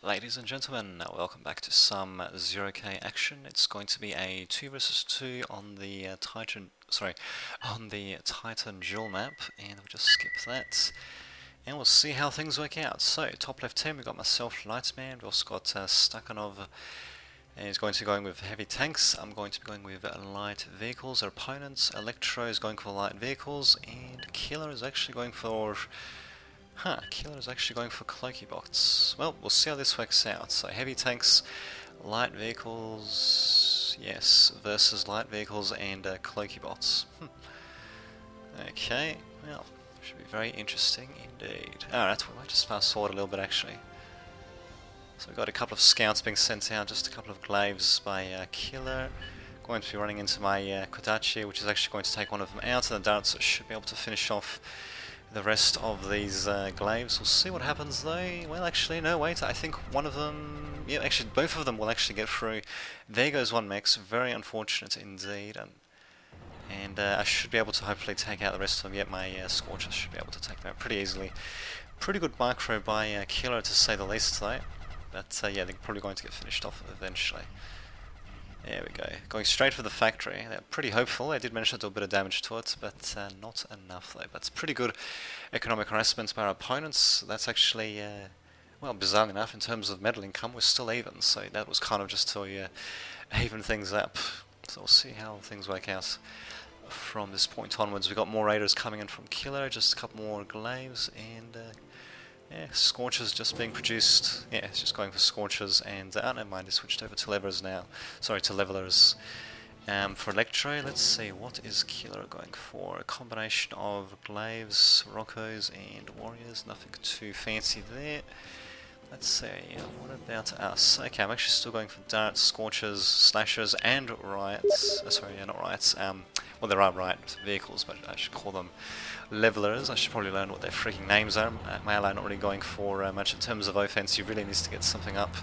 Ladies and gentlemen, welcome back to some 0K action. It's going to be a 2 versus 2 on the Titan duel map, and we'll just skip that. And we'll see how things work out. So, top left team, we've got myself, Lightman, we've also got Stakhanov, and he's going to be going with heavy tanks. I'm going to be going with light vehicles. Our opponents, Electro is going for light vehicles, and Killer is actually going for Killer is actually going for Cloaky Bots. Well, we'll see how this works out. So heavy tanks, light vehicles, yes, versus light vehicles and Cloaky Bots. Okay, well, should be very interesting indeed. Alright, we might just fast forward a little bit actually. So we've got a couple of scouts being sent out, just a couple of glaives by Killer. Going to be running into my Kodachi, which is actually going to take one of them out, and the darts should be able to finish off the rest of these glaives. We'll see what happens though. Well, actually, no, wait, I think one of them, yeah, actually both of them will actually get through. There goes one mech, very unfortunate indeed, and I should be able to hopefully take out the rest of them. Yet my Scorchers should be able to take them out pretty easily. Pretty good micro by Killer to say the least though, but yeah, they're probably going to get finished off eventually. There we go. Going straight for the factory. They're pretty hopeful. They did manage to do a bit of damage to it, but not enough though. But it's pretty good economic harassment by our opponents. That's actually, well, bizarrely enough, in terms of medal income, we're still even. So that was kind of just to even things up. So we'll see how things work out from this point onwards. We've got more raiders coming in from Killer, just a couple more glaives, and yeah, Scorchers just being produced. Yeah, it's just going for Scorchers, and oh, never mind, it switched over to Levelers now. Sorry, to Levelers. For Electro, let's see, what is Killer going for? A combination of glaives, Roccos, and warriors. Nothing too fancy there. Let's see, what about us? Okay, I'm actually still going for darts, Scorchers, slashers, and riots. Sorry, yeah, not riots. Well, there are riot vehicles, but I should call them levelers. I should probably learn what their freaking names are. My ally not really going for much in terms of offense. He really needs to get something up.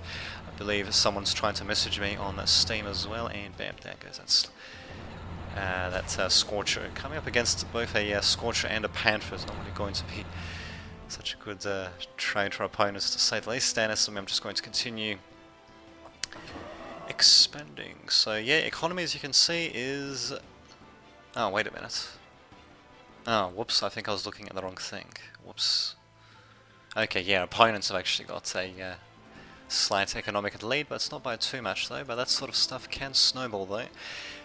I believe someone's trying to message me on Steam as well, and bam, there goes. That's Scorcher. Coming up against both a Scorcher and a Panther is not really going to be such a good trade for opponents, to say the least. And I'm just going to continue expanding. So yeah, economy, as you can see, is... Oh, wait a minute. Oh, whoops, I think I was looking at the wrong thing. Whoops. Okay, yeah, opponents have actually got a slight economic lead, but it's not by too much though. But that sort of stuff can snowball though.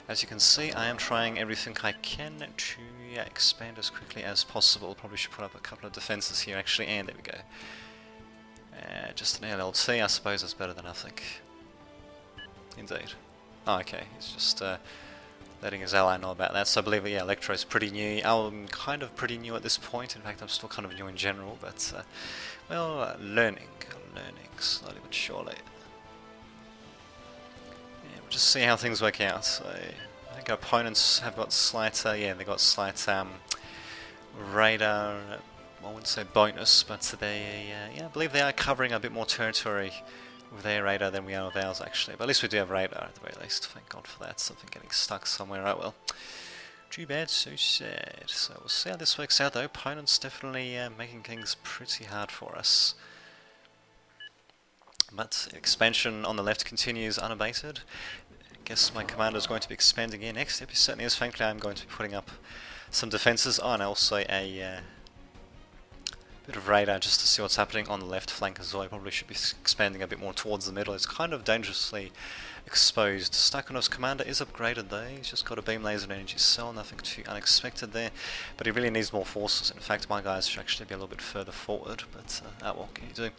As you can see, I am trying everything I can to expand as quickly as possible. Probably should put up a couple of defenses here actually, and there we go. Just an LLT, I suppose that's better than nothing. Indeed. Oh, okay, he's just letting his ally know about that. So I believe, yeah, Electro is pretty new. I'm kind of pretty new at this point. In fact, I'm still kind of new in general, but, well, learning slowly but surely. Yeah, we'll just see how things work out. So I think our opponents have got slight, yeah, they've got slight radar, I wouldn't say bonus, but they, yeah, I believe they are covering a bit more territory with their radar than we are with ours actually, but at least we do have radar at the very least. Thank God for that. Something getting stuck somewhere. Oh well. Too bad, so sad. So we'll see how this works out though. Opponents definitely making things pretty hard for us. But expansion on the left continues unabated. I guess my commander is going to be expanding here next. Yep, he certainly is. Thankfully I'm going to be putting up some defences. Oh, and also a bit of radar just to see what's happening on the left flank as well. I probably should be expanding a bit more towards the middle. It's kind of dangerously exposed. Stakhanov's commander is upgraded though. He's just got a beam laser and energy cell, nothing too unexpected there. But he really needs more forces. In fact, my guys should actually be a little bit further forward, but what can you do?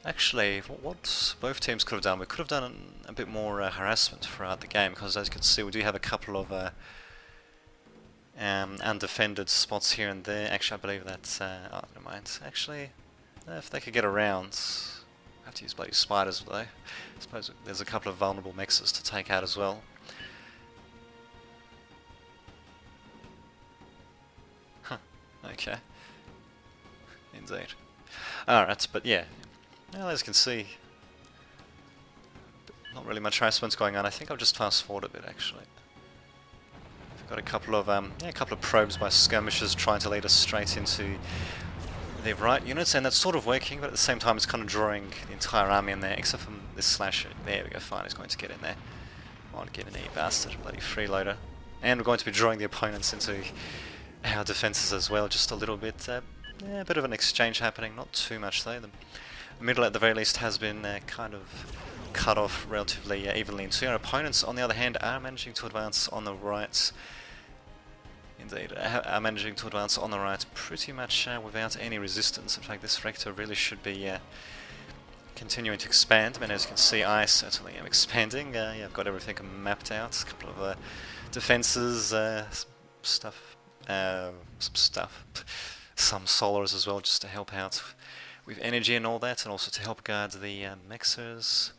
Actually, what both teams could have done, we could have done a bit more harassment throughout the game, because as you can see we do have a couple of undefended spots here and there. Actually, I believe that's... oh, never mind. Actually, if they could get around... I have to use bloody spiders though. I suppose there's a couple of vulnerable mexes to take out as well. Huh, okay. Indeed. Alright, but yeah. Well, as you can see, not really much harassment's going on. I think I'll just fast forward a bit actually. Got a couple of probes by skirmishers trying to lead us straight into the right units, and that's sort of working, but at the same time it's kind of drawing the entire army in there, except for this slasher. There we go, fine, he's going to get in there. I'll get in there, you bastard, bloody freeloader. And we're going to be drawing the opponents into our defenses as well, just a little bit. Yeah, a bit of an exchange happening, not too much though. The middle at the very least has been kind of cut off relatively evenly in two. Our opponents, on the other hand, are managing to advance on the right. Indeed, are managing to advance on the right pretty much without any resistance. In fact, this Rector really should be continuing to expand. I mean, as you can see, I certainly am expanding. Yeah, I've got everything mapped out. A couple of defenses, some solars as well, just to help out with energy and all that, and also to help guard the mexers.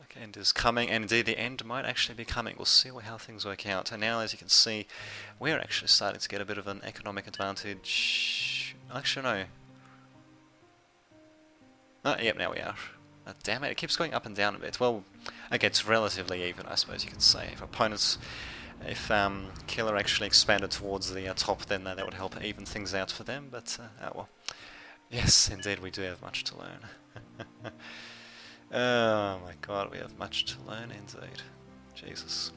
Okay, end is coming, and indeed the end might actually be coming. We'll see how things work out. And now, as you can see, we're actually starting to get a bit of an economic advantage. Actually, no. Yep, now we are. Damn it, it keeps going up and down a bit. Well, okay, it's relatively even, I suppose you could say. If Killer actually expanded towards the top, then that would help even things out for them, but, oh well. Yes, indeed, we do have much to learn. Oh my god, we have much to learn, indeed. Jesus.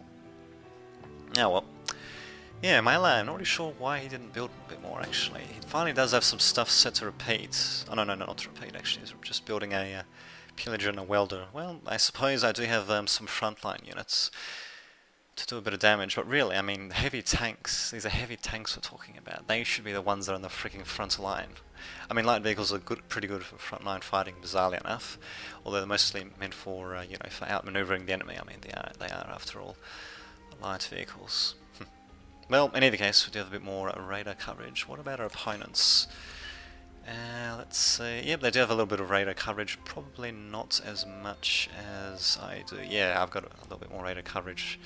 Oh well. Yeah, Mila, I'm not really sure why he didn't build a bit more, actually. He finally does have some stuff set to repeat. Oh, no, not to repeat, actually. He's just building a pillager and a welder. Well, I suppose I do have some frontline units to do a bit of damage, but really, I mean, heavy tanks, these are heavy tanks we're talking about. They should be the ones that are on the freaking front line. I mean, light vehicles are pretty good for frontline fighting, bizarrely enough, although they're mostly meant for, you know, for outmaneuvering the enemy. I mean, they are after all, light vehicles. Well, in either case, we do have a bit more radar coverage. What about our opponents? Let's see. Yep, they do have a little bit of radar coverage. Probably not as much as I do. Yeah, I've got a little bit more radar coverage.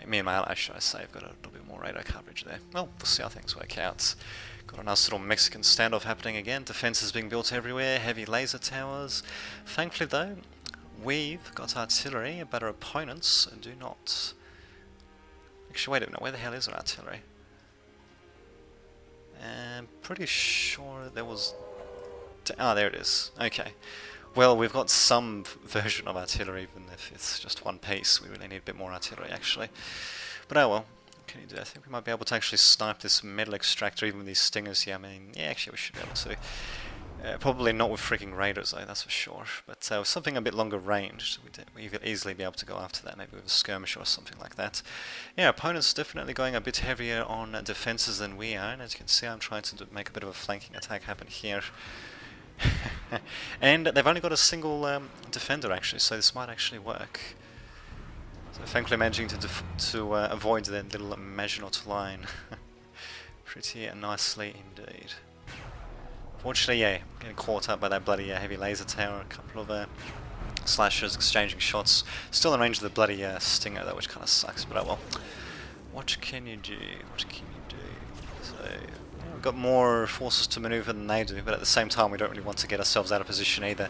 Me and my ally, should I say, have got a little bit more radar coverage there. Well, we'll see how things work out. Got a nice little Mexican standoff happening again. Defenses being built everywhere. Heavy laser towers. Thankfully, though, we've got artillery, but our opponents do not. Actually, wait a minute, where the hell is our artillery? I'm pretty sure there was... Ah, there it is. Okay. Well, we've got some version of artillery, even if it's just one piece. We really need a bit more artillery, actually. But oh well. What can you do? I think we might be able to actually snipe this metal extractor, even with these stingers here. I mean, yeah, actually we should be able to. Probably not with freaking raiders, though, that's for sure. But with something a bit longer range, we could easily be able to go after that, maybe with a skirmisher or something like that. Yeah, opponent's definitely going a bit heavier on defenses than we are, and as you can see, I'm trying to make a bit of a flanking attack happen here. And they've only got a single defender, actually, so this might actually work. So thankfully managing to avoid their little Maginot line pretty nicely indeed. Fortunately, yeah, getting caught up by that bloody heavy laser tower, a couple of slashers exchanging shots. Still in range of the bloody stinger though, which kind of sucks, but oh well. What can you do? What can you do? So, yeah, we've got more forces to maneuver than they do, but at the same time we don't really want to get ourselves out of position either.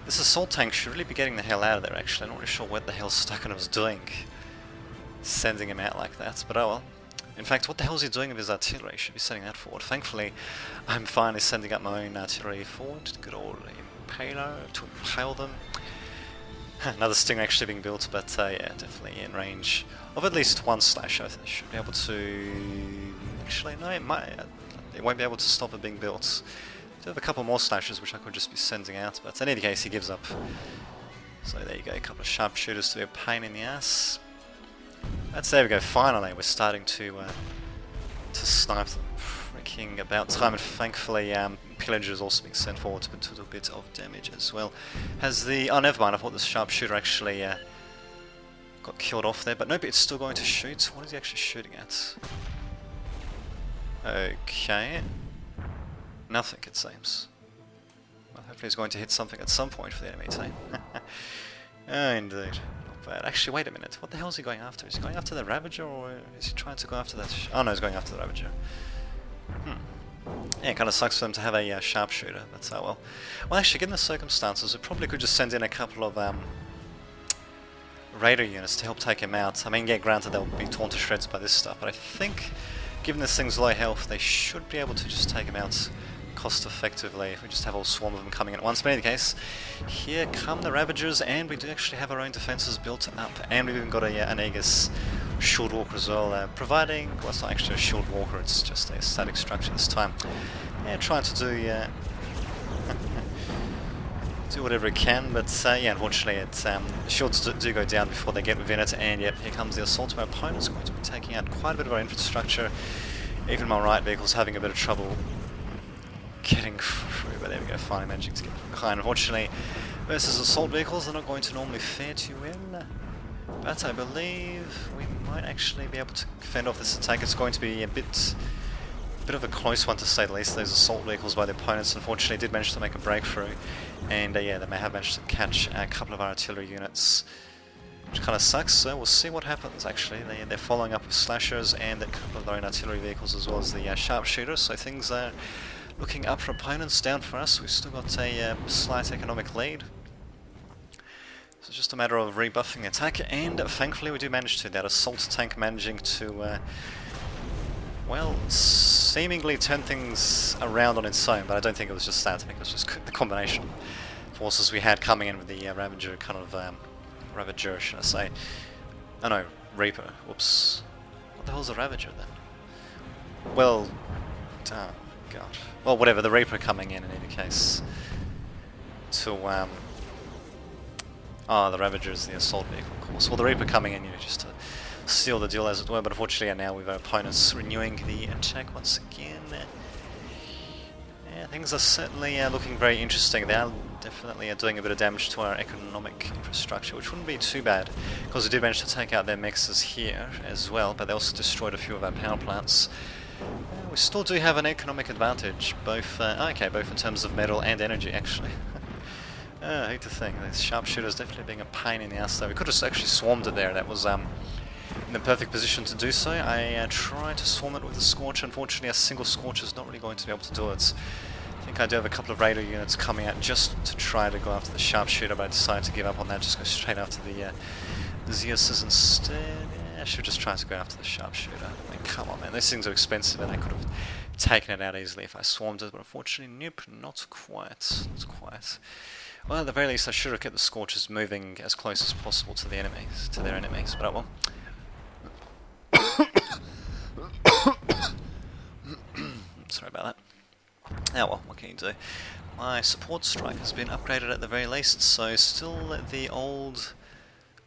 This assault tank should really be getting the hell out of there, actually. I'm not really sure what the hell Stakhanov was doing, sending him out like that, but oh well. In fact, what the hell is he doing with his artillery? He should be sending that forward. Thankfully, I'm finally sending up my own artillery forward. Good old Impaler to impale them. Another Stinger actually being built, but yeah, definitely in range of at least one slash. I should be able to... Actually, no, it won't be able to stop it being built. I do have a couple more slashes which I could just be sending out, but in any case, he gives up. So there you go, a couple of sharpshooters to be a pain in the ass. There we go, finally we're starting to snipe them. Freaking about time, and thankfully Pillager is also being sent forward to do a bit of damage as well. Has the... oh, never mind, I thought the sharpshooter actually got killed off there, but nope, it's still going to shoot. What is he actually shooting at? Okay. Nothing, it seems. Well, hopefully he's going to hit something at some point for the enemy team. Oh, indeed. But actually, wait a minute. What the hell is he going after? Is he going after the Ravager, or is he trying to go after that? Oh no, he's going after the Ravager. Yeah, it kind of sucks for them to have a sharpshooter, but oh well. Well, actually, given the circumstances, we probably could just send in a couple of Raider units to help take him out. I mean, yeah, granted they'll be torn to shreds by this stuff, but I think given this thing's low health, they should be able to just take him out cost effectively if we just have a whole swarm of them coming in at once. But in any case, here come the Ravagers, and we do actually have our own defences built up, and we've even got an Aegis Shield Walker as well, providing, well, it's not actually a Shield Walker, it's just a static structure this time. Yeah, trying to do do whatever it can, but yeah, unfortunately shields do go down before they get within it, and yep, here comes the assault. My opponent's going to be taking out quite a bit of our infrastructure. Even my right vehicle's having a bit of trouble getting through, but there we go, finally managing to get from behind. Unfortunately, versus assault vehicles, they're not going to normally fare too well, but I believe we might actually be able to fend off this attack. It's going to be a bit of a close one to say the least. Those assault vehicles by the opponents unfortunately did manage to make a breakthrough, and yeah, they may have managed to catch a couple of our artillery units, which kind of sucks. So we'll see what happens. Actually, they're following up with slashers and a couple of their own artillery vehicles as well as the sharpshooters, so things are looking up for opponents, down for us. We've still got a slight economic lead. So it's just a matter of rebuffing the attack, and thankfully we do manage to. That assault tank managing to, well, seemingly turn things around on its own, but I don't think it was just that. I think it was just the combination of forces we had coming in with the Ravager, Ravager, should I say. Oh no, Reaper. Whoops. What the hell's a Ravager then? Well, oh god. Well, whatever, the Reaper coming in any case. To, oh, the Ravager is the assault vehicle, of course. Well, the Reaper coming in, you know, just to seal the deal, as it were, but unfortunately now we've our opponents renewing the attack once again. Yeah, things are certainly looking very interesting. They are definitely doing a bit of damage to our economic infrastructure, which wouldn't be too bad, because we did manage to take out their mixers here as well, but they also destroyed a few of our power plants. We still do have an economic advantage, both both in terms of metal and energy, actually. I hate to think, the sharpshooters definitely being a pain in the ass though. We could have actually swarmed it there, that was in the perfect position to do so. I tried to swarm it with a Scorcher. Unfortunately a single Scorcher is not really going to be able to do it. I think I do have a couple of Raider units coming out just to try to go after the sharpshooter, but I decided to give up on that, just go straight after the Zeuses instead. I should just try to go after the sharpshooter. I mean, come on man, these things are expensive and I could have taken it out easily if I swarmed it, but unfortunately, nope, not quite. Not quite. Well, at the very least I should have kept the Scorchers moving as close as possible to the enemies, their enemies, but oh well. Sorry about that. Oh well, what can you do? My support strike has been upgraded at the very least, so still the old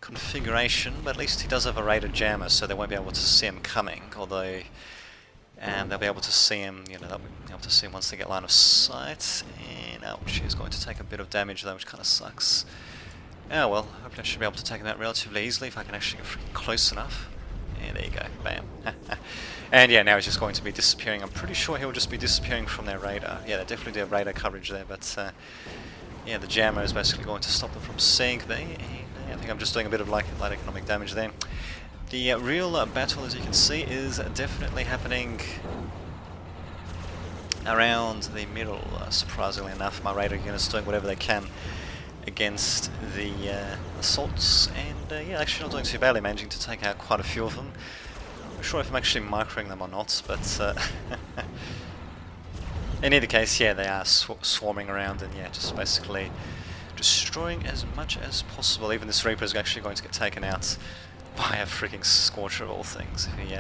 configuration, but at least he does have a Raider jammer, so they won't be able to see him coming, although they'll be able to see him, you know, they'll be able to see him once they get line of sight, and ouch, he's going to take a bit of damage though, which kind of sucks. Oh well, hopefully I should be able to take him out relatively easily if I can actually get freaking close enough. Yeah, there you go, bam. And yeah, now he's just going to be disappearing. I'm pretty sure he'll just be disappearing from their radar. Yeah, they definitely do have radar coverage there, but yeah, the jammer is basically going to stop them from seeing me, and I think I'm just doing a bit of light economic damage there. The real battle, as you can see, is definitely happening around the middle, surprisingly enough. My radar units doing whatever they can against the assaults, and yeah, actually not doing too badly, managing to take out quite a few of them. I'm not sure if I'm actually microing them or not, but in either case, yeah, they are swarming around and yeah, just basically destroying as much as possible. Even this Reaper is actually going to get taken out by a freaking Scorcher of all things. If he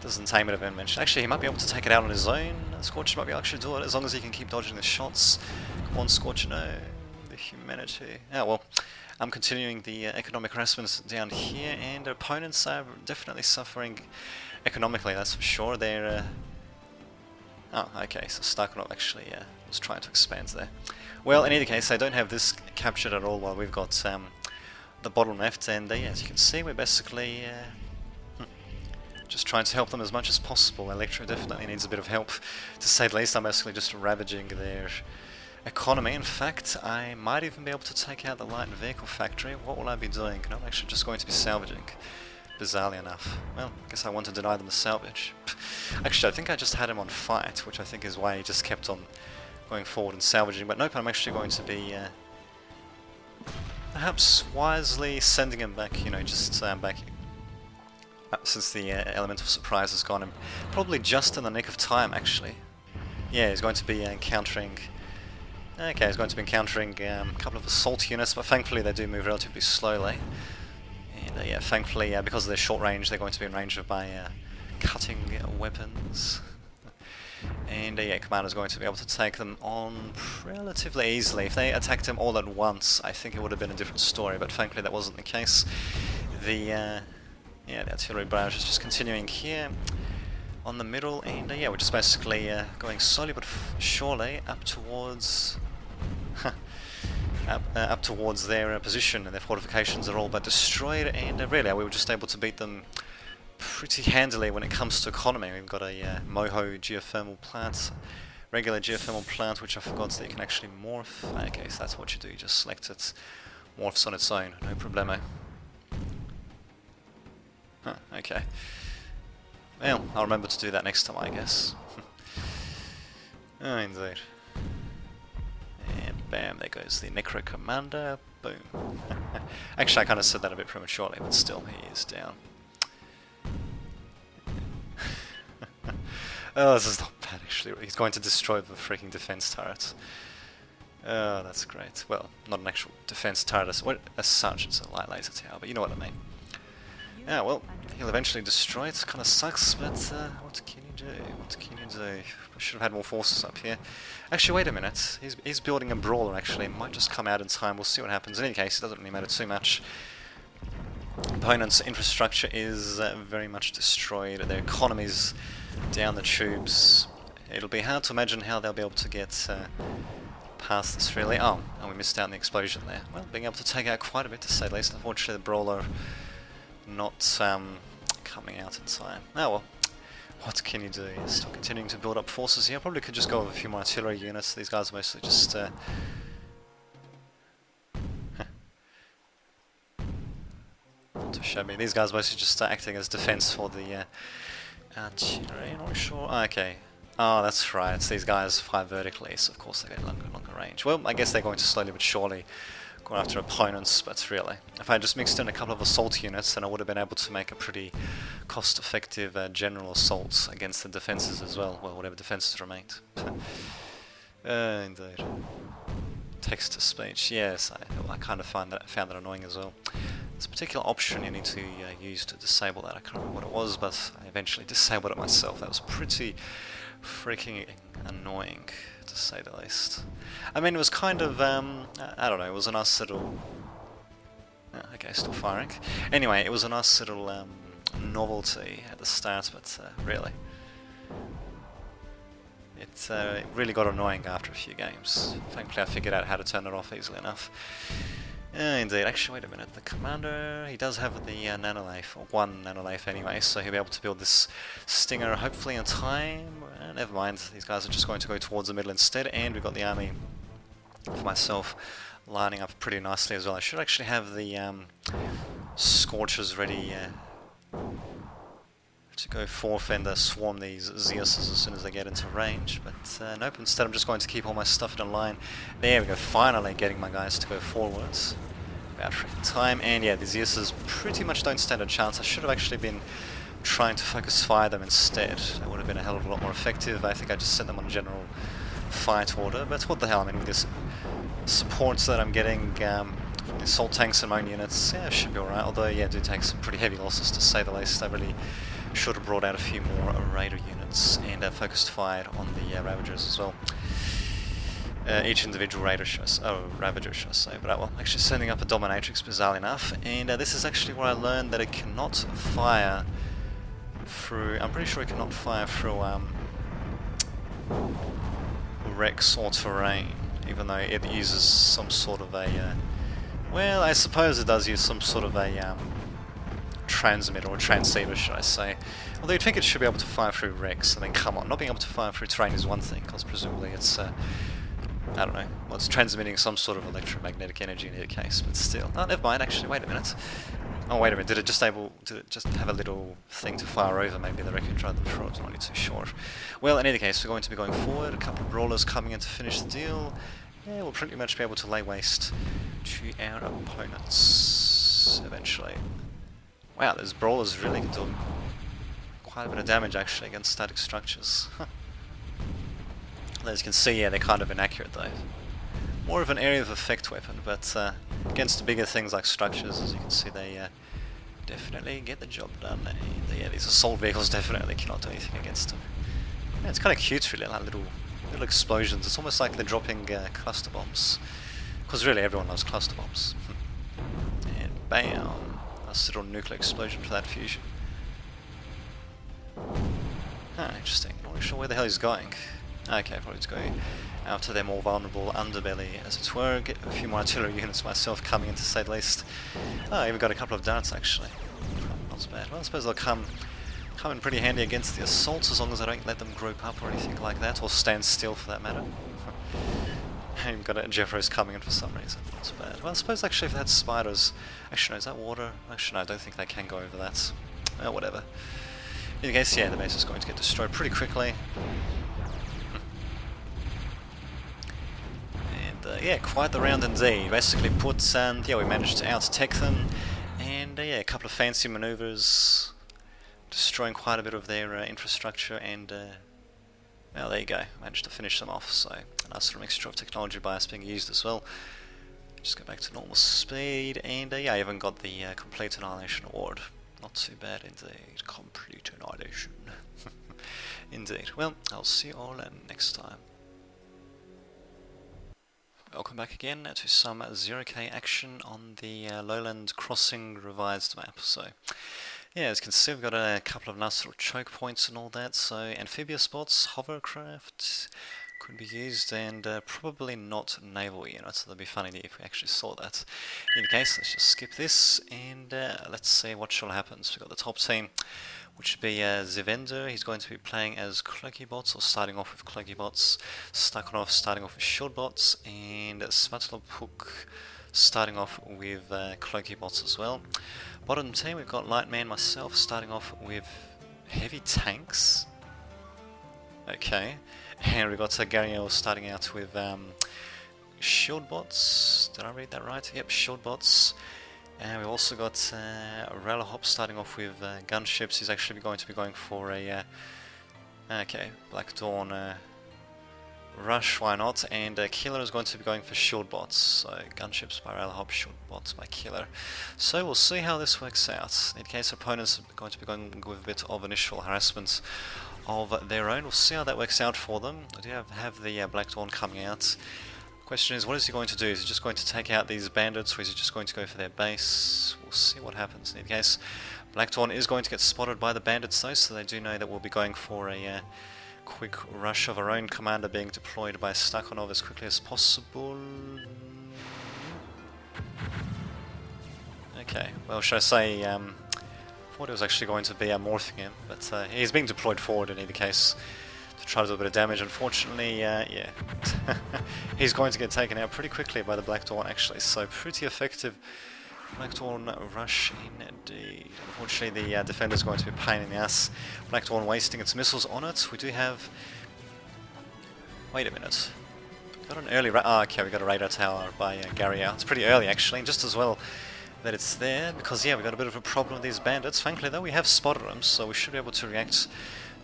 doesn't tame it of mention. Actually, he might be able to take it out on his own. Scorcher might be able to actually do it as long as he can keep dodging the shots. Come on, Scorcher, no. The humanity. Oh well, I'm continuing the economic harassment down here, and opponents are definitely suffering economically, that's for sure. They're oh, okay, so Starknot actually was trying to expand there. Well, in either case, I don't have this captured at all while we've got the bottom left, and as you can see, we're basically just trying to help them as much as possible. Electro definitely needs a bit of help, to say the least. I'm basically just ravaging their economy. In fact, I might even be able to take out the light vehicle factory. What will I be doing? No, I'm actually just going to be salvaging, bizarrely enough. Well, I guess I want to deny them the salvage. Actually, I think I just had him on fight, which I think is why he just kept on going forward and salvaging, but nope, I'm actually going to be perhaps wisely sending him back, you know, just back since the element of surprise has gone, and probably just in the nick of time, actually. Yeah, he's going to be encountering... Okay, he's going to be encountering a couple of assault units, but thankfully they do move relatively slowly. And yeah, thankfully, because of their short range, they're going to be in range of my cutting weapons. And yeah, Commander's going to be able to take them on relatively easily. If they attacked him all at once, I think it would have been a different story, but thankfully that wasn't the case. The artillery barrage is just continuing here on the middle, and yeah, we're just basically going slowly but surely up towards up towards their position, and their fortifications are all but destroyed, and really we were just able to beat them pretty handily when it comes to economy. We've got a Moho geothermal plant, regular geothermal plant, which I forgot that you can actually morph. Okay, so that's what you do, you just select it, morphs on its own, no problemo. Huh, okay. Well, I'll remember to do that next time, I guess. Oh, indeed. And bam, there goes the Necro Commander, boom. Actually, I kind of said that a bit prematurely, but still, he is down. Oh, this is not bad, actually. He's going to destroy the freaking defense turret. Oh, that's great. Well, not an actual defense turret as such, it's a light laser tower, but you know what I mean. Yeah, well, he'll eventually destroy it. Kind of sucks, but what can you do? What can you do? I should have had more forces up here. Actually, wait a minute. He's building a brawler, actually. It might just come out in time. We'll see what happens. In any case, it doesn't really matter too much. Opponent's infrastructure is very much destroyed. Their economy's down the tubes. It'll be hard to imagine how they'll be able to get past this, really. Oh, and we missed out on the explosion there. Well, being able to take out quite a bit, to say the least. Unfortunately, the brawler not coming out in time. Oh well, what can you do? Still continuing to build up forces here. Probably could just go with a few more artillery units. These guys are mostly just to show me. These guys are mostly just acting as defense for the artillery. Not sure. Oh, okay. Oh, that's right. These guys fire vertically, so of course they get longer range. Well, I guess they're going to slowly but surely go after opponents, but really, if I just mixed in a couple of assault units, then I would have been able to make a pretty cost-effective general assault against the defences as well. Well, whatever defences remained. Indeed. Text-to-speech. Yes, I kind of found that annoying as well. There's a particular option you need to use to disable that. I can't remember what it was, but I eventually disabled it myself. That was pretty freaking annoying, to say the least. I mean, it was kind of, I don't know, it was a nice little... okay, still firing. Anyway, it was a nice little novelty at the start, but really... It really got annoying after a few games. Thankfully I figured out how to turn it off easily enough. Indeed, actually wait a minute, the commander, he does have the nanolith, or one nanolith anyway, so he'll be able to build this Stinger hopefully in time. Never mind, these guys are just going to go towards the middle instead, and we've got the army for myself lining up pretty nicely as well. I should actually have the Scorchers ready to go forth and swarm these Zeuses as soon as they get into range, but nope, instead I'm just going to keep all my stuff in a line. There we go, finally getting my guys to go forwards. About freaking time, and yeah, the Zeuses pretty much don't stand a chance. I should have actually been trying to focus fire them instead. That would have been a hell of a lot more effective. I think I just sent them on general fight order, but what the hell, I mean, with this supports that I'm getting from the assault tanks and my own units, yeah, it should be alright, although yeah, I do take some pretty heavy losses to say the least. I really should have brought out a few more Raider units and focused fire on the Ravagers as well. Each individual Ravager should I say, but well, actually sending up a Dominatrix bizarrely enough, and this is actually where I learned that it cannot fire through, I'm pretty sure it cannot fire through Rex or terrain, even though it uses some sort of a, well, I suppose it does use some sort of a transmitter or transceiver, should I say. Although you'd think it should be able to fire through Rex. I mean, come on, not being able to fire through terrain is one thing, because presumably it's, I don't know, well, it's transmitting some sort of electromagnetic energy in either case, but still. Oh, never mind, actually, wait a minute. Oh, wait a minute, did it just have a little thing to fire over? Maybe the wreckage rather than throw it, I'm not really too sure. Well, in any case, we're going to be going forward, a couple of brawlers coming in to finish the deal. Yeah, we'll pretty much be able to lay waste to our opponents, eventually. Wow, those brawlers really can do quite a bit of damage actually against static structures. As you can see, yeah, they're kind of inaccurate though. More of an area of effect weapon, but against the bigger things like structures, as you can see, they definitely get the job done. Yeah, these assault vehicles definitely cannot do anything against them. Yeah, it's kind of cute really, like little explosions. It's almost like they're dropping cluster bombs. Because really everyone loves cluster bombs. And bam! Nice little nuclear explosion for that fusion. Ah, interesting. Not really sure where the hell he's going. Okay, probably to go out to their more vulnerable underbelly, as it were. Get a few more artillery units myself coming in, to say the least. Oh, I even got a couple of darts actually. Not so bad. Well, I suppose they'll come in pretty handy against the assaults, as long as I don't let them group up or anything like that, or stand still for that matter. I've got a Jeffros coming in for some reason. Not so bad. Well, I suppose actually if that's spiders... Actually, no, is that water? Actually, no, I don't think they can go over that. Well, whatever. In any case, yeah, the base is going to get destroyed pretty quickly. And yeah, quite the round indeed. Basically put, yeah, we managed to out-tech them. And yeah, a couple of fancy maneuvers, destroying quite a bit of their infrastructure, and well, there you go, managed to finish them off. So a nice little mixture of technology bias being used as well. Just go back to normal speed, and yeah, I even got the Complete Annihilation Award. Not too bad indeed. Complete Annihilation. Indeed. Well, I'll see you all next time. Welcome back again to some 0K action on the Lowland Crossing revised map. So yeah, as you can see, we've got a couple of nice little choke points and all that. So amphibious bots, hovercraft could be used, and probably not naval units. So that'd be funny if we actually saw that. In any case, let's just skip this, and let's see what shall happen. So we've got the top team, which would be Zivender. He's going to be playing as Cloaky Bots, or starting off with Cloaky Bots. Stakhanov starting off with Shield Bots, and Svatlopuk starting off with Cloaky Bots as well. Bottom team, we've got Lightman, myself, starting off with Heavy Tanks. Okay. And we've got Gariel starting out with Shield Bots. Did I read that right? Yep, Shield Bots. And we've also got Ralahop starting off with gunships. He's actually going to be going for a okay, Black Dawn Rush, why not? And Killer is going to be going for Shield Bots. So gunships by Ralahop, Shield Bots by Killer. So we'll see how this works out. In case opponents are going to be going with a bit of initial harassment of their own, we'll see how that works out for them. I do have the Black Dawn coming out. Question is, what is he going to do? Is he just going to take out these bandits, or is he just going to go for their base? We'll see what happens. In any case, Black Dawn is going to get spotted by the bandits though, so they do know that we'll be going for a quick rush of our own commander being deployed by Stakhanov as quickly as possible. Okay, well, should I say, I thought it was actually going to be morphing him, but he's being deployed forward in either case to try to do a bit of damage. Unfortunately, yeah, he's going to get taken out pretty quickly by the Black Dawn actually, so pretty effective Black Dawn rush indeed. Unfortunately, the defender's going to be a pain in the ass. Black Dawn wasting its missiles on it. We do have... Wait a minute. Got an early... okay, we got a radar tower by Gariel. It's pretty early actually, and just as well that it's there, because yeah, we've got a bit of a problem with these bandits. Thankfully though, we have spotted them, so we should be able to react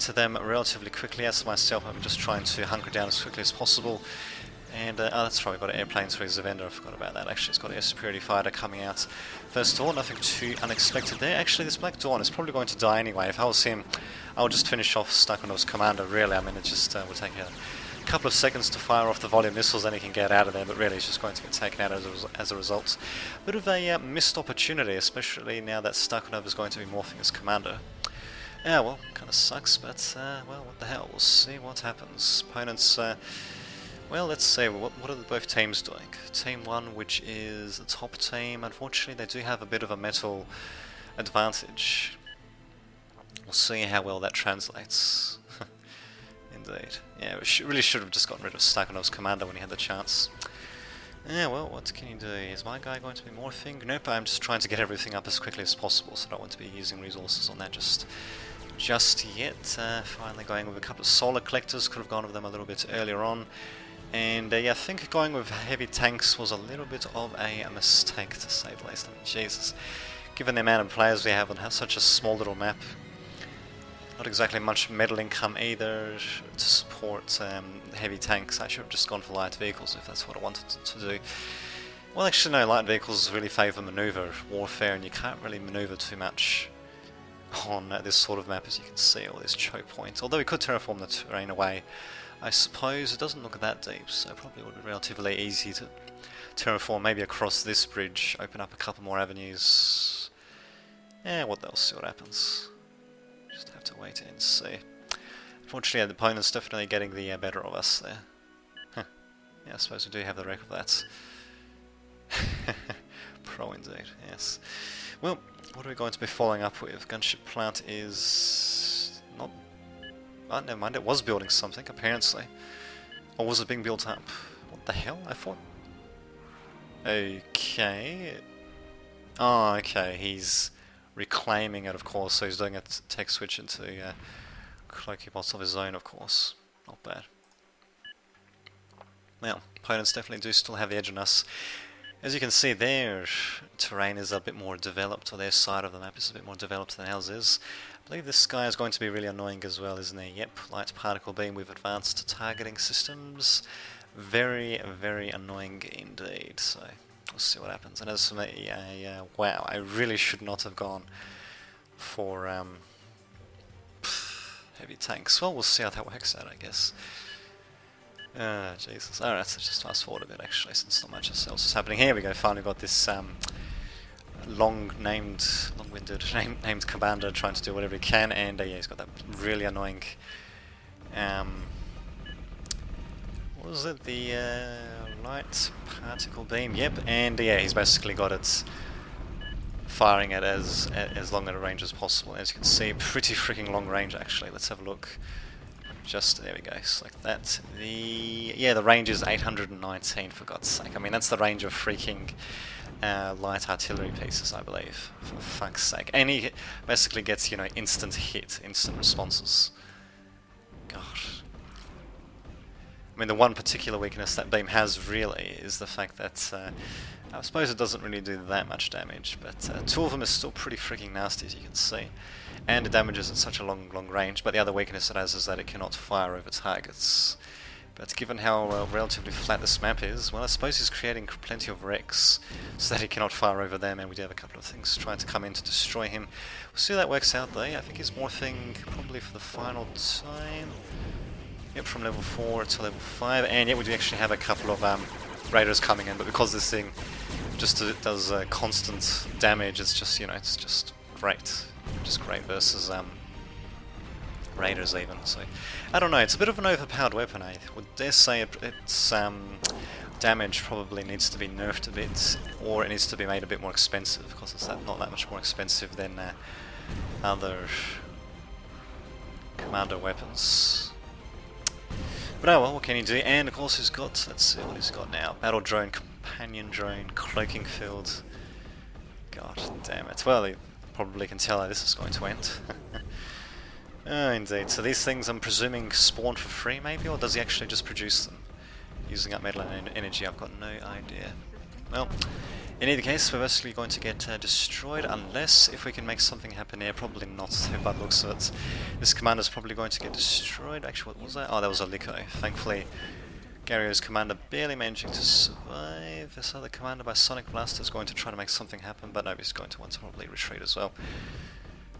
to them relatively quickly. As for myself, I'm just trying to hunker down as quickly as possible. And, oh, that's right, we've got airplanes for his Zivender, I forgot about that. Actually, it's got an air superiority fighter coming out. First of all, nothing too unexpected there. Actually, this Black Dawn is probably going to die anyway. If I was him, I would just finish off Stakhanov's commander, really. I mean, it just would take a couple of seconds to fire off the volume missiles, then he can get out of there, but really he's just going to get taken out as a result. Bit of a missed opportunity, especially now that Stakhanov is going to be morphing as commander. Yeah, well, kind of sucks, but, well, what the hell, we'll see what happens. Opponents, well, let's see, what are both teams doing? Team 1, which is the top team, unfortunately they do have a bit of a metal advantage. We'll see how well that translates. Indeed. Yeah, we really should have just gotten rid of Stakhanov's commander when he had the chance. Yeah, well, what can you do? Is my guy going to be morphing? Nope, I'm just trying to get everything up as quickly as possible, so I don't want to be using resources on that just yet. Finally going with a couple of solar collectors, could have gone with them a little bit earlier on. And yeah, I think going with heavy tanks was a little bit of a mistake, to say the least. I mean, Jesus. given the amount of players we have on such a small little map. Not exactly much metal income either to support heavy tanks. I should have just gone for light vehicles if that's what I wanted to do. Well, actually no, light vehicles really favour manoeuvre warfare, and you can't really manoeuvre too much on this sort of map, as you can see, all these choke points. Although we could terraform the terrain away, I suppose. It doesn't look that deep, so it probably would be relatively easy to terraform maybe across this bridge, open up a couple more avenues. What else? See what happens. Just have to wait and see. Unfortunately, the opponent's definitely getting the better of us there. Huh. Yeah, I suppose we do have the wreck of that. Pro indeed, yes. Well, what are we going to be following up with? Gunship plant is not... Oh, never mind, it was building something, apparently. Or was it being built up? What the hell? I thought... Okay... Oh, okay, he's reclaiming it, of course, so he's doing a tech switch into cloaking bots of his own, of course. Not bad. Well, opponents definitely do still have the edge on us. As you can see, their terrain is a bit more developed, or their side of the map is a bit more developed than ours is. I believe this guy is going to be really annoying as well, isn't he? Yep, light particle beam with advanced targeting systems. Very, very annoying indeed, so we'll see what happens. And as for me, wow, I really should not have gone for heavy tanks. Well, we'll see how that works out, I guess. Jesus. Alright, let's just fast forward a bit actually, since not much else is happening. Here we go, finally got this long-winded named commander trying to do whatever he can, and yeah, he's got that really annoying what was it? The light particle beam, yep, and yeah, he's basically got it firing it as long at a range as possible. As you can see, pretty freaking long range actually. Let's have a look. Just, there we go, select that. The range is 819, for God's sake. I mean, that's the range of freaking light artillery pieces, I believe, for fuck's sake. And he basically gets, you know, instant hit, instant responses. God. I mean, the one particular weakness that beam has, really, is the fact that, I suppose it doesn't really do that much damage, but two of them is still pretty freaking nasty, as you can see. And it damages at such a long range, but the other weakness it has is that it cannot fire over targets. But given how relatively flat this map is, well, I suppose he's creating plenty of wrecks so that he cannot fire over them, and we do have a couple of things trying to come in to destroy him. We'll see how that works out though. I think he's morphing probably for the final time. Yep, from level 4 to level 5, and yeah, we do actually have a couple of raiders coming in, but because this thing just does constant damage, it's just, you know, it's just great. Just great versus raiders even. So I don't know, it's a bit of an overpowered weapon. I would dare say its damage probably needs to be nerfed a bit, or it needs to be made a bit more expensive, because it's not that much more expensive than other commander weapons. But oh well, what can he do? And of course he's got, let's see what he's got now. Battle drone, companion drone, cloaking field. God damn it. Well, he probably can tell how this is going to end. Oh, indeed. So these things, I'm presuming, spawn for free maybe, or does he actually just produce them? Using up metal and energy, I've got no idea. Well, in either case, we're basically going to get destroyed, unless if we can make something happen here. Probably not, by the looks of it. This commander's probably going to get destroyed. Actually, what was that? Oh, that was a Lico. Thankfully, Garrio's commander barely managing to survive. This other commander by Sonic Blaster is going to try to make something happen, but no, he's going to want to probably retreat as well.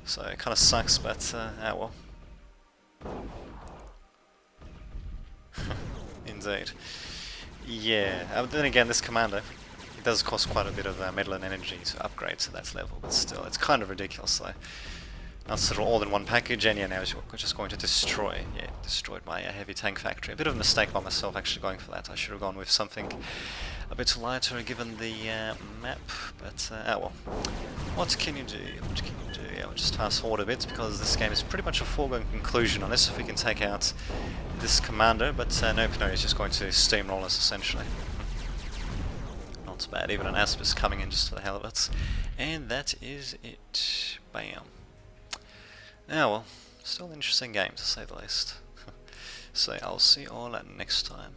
So it kind of sucks, but well. Indeed. Yeah, then again, this commander, it does cost quite a bit of metal and energy to upgrade to that level, but still, it's kind of ridiculous. So not sort of all in one package, and yeah, now we're just going to destroyed my heavy tank factory. A bit of a mistake by myself actually going for that. I should have gone with something a bit lighter given the map, but oh well. What can you do? What can you do? Yeah, we'll just fast forward a bit, because this game is pretty much a foregone conclusion, unless if we can take out this commander, but nope, no, he's just going to steamroll us essentially. Not bad, even an Asp is coming in just for the hell of it. And that is it. Bam. Ah well, still an interesting game to say the least. So I'll see you all next time.